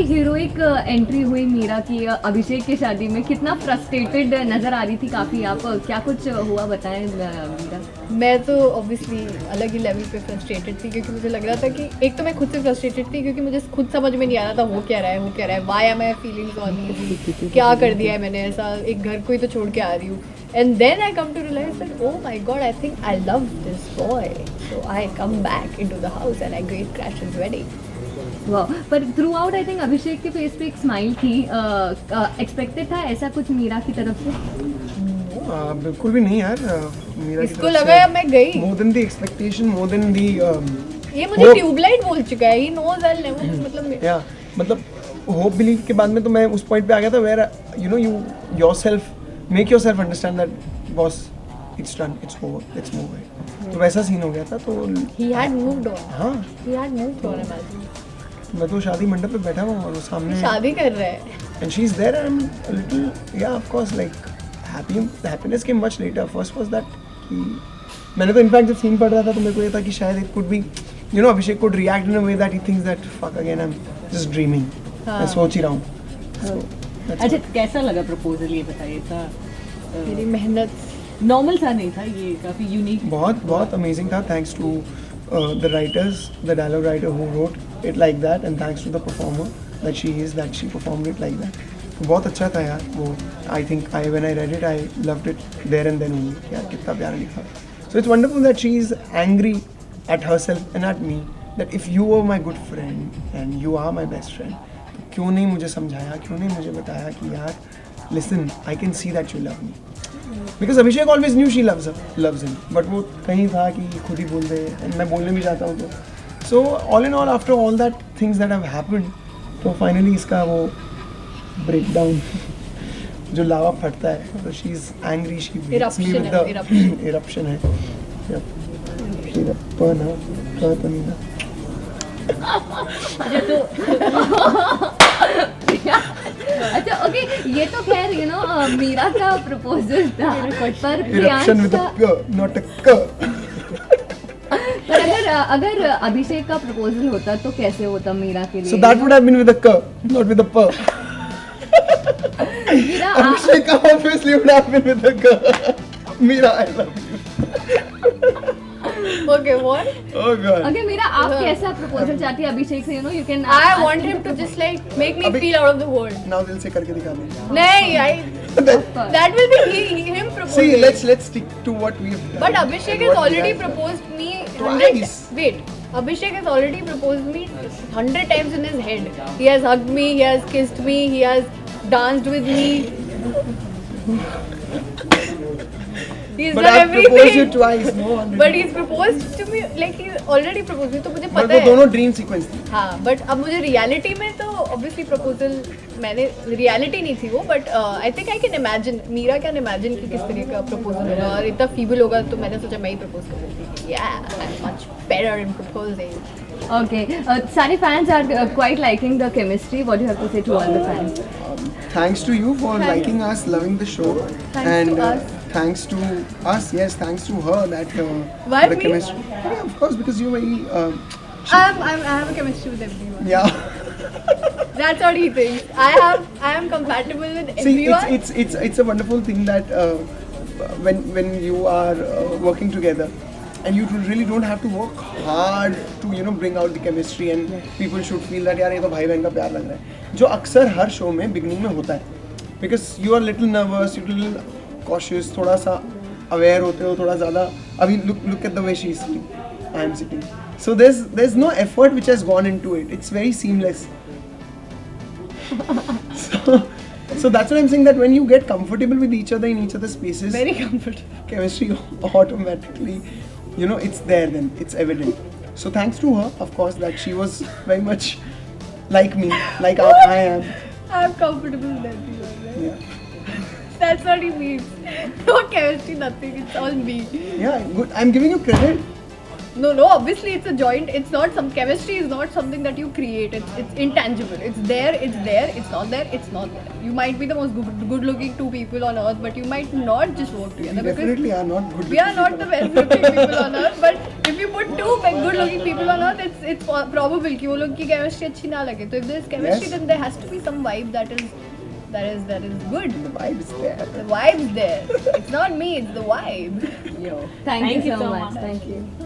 Heroic entry हुई मीरा की अभिषेक की शादी में, कितना फ्रस्ट्रेटेड नजर आ रही थी काफी आप, क्या कुछ हुआ बताएं मीरा? मैं तो ऑब्वियसली अलग ही लेवल पे फ्रस्ट्रेटेड थी, क्योंकि मुझे लग रहा था कि एक तो मैं खुद से फ्रस्ट्रेटेड थी क्योंकि मुझे खुद समझ में नहीं आ रहा था हो क्या रहा है, why am I feeling on easy, क्या कर दिया है मैंने ऐसा, एक घर को ही तो छोड़ के आ रही हूँ. And then I come to realise that oh my God, I think I love this boy, so I come back into the house and I gatecrash his wedding. वाह, पर throughout I think Abhishek के face पे एक smile थी. Expected था ऐसा कुछ मीरा की तरफ से? बिल्कुल भी नहीं यार. मीरा इसको लगा है मैं गई, more than the expectation, more than the ये मुझे ट्यूबलाइट बोल चुका है, ही नोज आई नेवर, मतलब या मतलब होप बिलीव के बाद में तो मैं उस पॉइंट पे आ गया था where you know you yourself make yourself understand that boss it's done, it's over, let's move ahead. तो वैसा सीन हो गया था. तो ही हैड मूव्ड ऑन, हाँ, he had moved on. Imagine मैं तो शादी मंडप पे बैठा हुआ और वो सामने शादी कर रहा है. and she's there and I'm a little, yeah, of course, like happiness came much later. First was that कि मैंने तो इनफैक्ट जब सीन पढ़ रहा था तो मेरे को ये था कि शायद it could be, you know, Abhishek could react in a way that he thinks that fuck again I'm just dreaming. मैं सोच ही रहा हूँ. So अच्छा, कैसा लगा प्रपोजल ये बताइए? था मेरी मेहनत नॉर्मल सा नहीं था, ये काफ़ी यूनिक. बहुत बहुत अमेजिंग था. Thanks to the writers, the dialogue writer who wrote it like that, and thanks to the performer that she is, that she performed it like that. बहुत अच्छा था यार वो. I think when I read it I loved it there and then only. यार कितना प्यारा लिखा. So it's wonderful that she is angry at herself and at me that if you were my good friend and you are my best friend, तो क्यों नहीं मुझे समझाया, क्यों नहीं मुझे बताया कि यार listen, I can see that you love me. Because Abhishek always knew she loves him, but वो कहीं था कि खुद ही बोल दे, and मैं बोलने भी चाहता हूँ तो. So all in all, after all that things that have happened, तो finally इसका वो breakdown जो लावा फटता है, तो she is angry, she beats me with the eruption है. Eruption है. अच्छा ओके, ये तो खैर यू नो मीरा का प्रपोजल था, पर Eruption with a K, not a K. पर अगर अभिषेक का प्रपोजल होता तो कैसे होता मीरा के लिए? So that would have been with a K, not with a P. Meera Abhishek obviously would have been with a K. Meera, I love you. Okay, what? Oh God. Okay Meera, आप कैसा प्रपोजल चाहती है अभिषेक से? You know you can I want him to just like make me feel out of the world. Now दिल से करके दिखा दे. नहीं, that will be him proposing. See, let's stick to what we've done. But Abhishek has already proposed me 100. Twice. Wait, Abhishek has already proposed me 100 times in his head. He has hugged me, he has kissed me, he has danced with me. He's But done I've proposed you everything. twice, no? But he's proposed to me, like he's already proposed me. तो मुझे But पता वो है. दोनों dream sequence थी. हाँ, but अब मुझे रियलिटी में तो ऑब्वियसली प्रपोजल, मैंने रियलिटी नहीं थी वो, but I think I can imagine, Meera can imagine कि किस तरह का प्रपोजल होगा, और इतना फीबल होगा, तो मैंने सोचा मैं ही प्रपोज कर देती थी. I am much better in proposing. Okay, Sani fans are quite liking the chemistry. What do you have to say to all the fans? Thanks to you for Thank liking us, loving the show, Thanks and to us. thanks to us. Yes, thanks to her that Why the me? chemistry. Yeah, of course, because you're very. I have a chemistry with everyone. Yeah. That's what he thinks. I am compatible with See, everyone. it's a wonderful thing that when you are working together, and you really don't have to work hard to bring out the chemistry, and people should feel that यार ये तो भाई बहन का प्यार लग रहा है, जो अक्सर हर शो में बिगनिंग में होता है. Because you are little nervous, you little cautious, थोड़ा सा aware होते हो, थोड़ा ज़्यादा. अभी look at the way she is sitting, I am sitting. So there's no effort which has gone into it. It's very seamless. So that's what I'm saying, that when you get comfortable with each other in each other's spaces, Very comfortable. chemistry automatically, it's there then, it's evident. So thanks to her, of course, that she was very much like me, like I am. I am comfortable with everyone. Right? Yeah. That's what he means. No chemistry, nothing. It's all me. Yeah, good. I'm giving you credit. No, obviously it's a joint. It's not some chemistry is not something that you create. It's intangible. It's there. It's not there. It's not there. You might be the most good-looking two people on earth, but you might not just work together. We definitely are not good. We are not the best looking people on earth, but if you put two good looking people or not, it's probable कि वो लोग की chemistry अच्छी ना लगे. So if there is chemistry, Yes. then there has to be some vibe that is good. The vibe is there. The vibe's there. It's not me, it's the vibe. Yo. Thank you Thank you so so much. much. Thank you.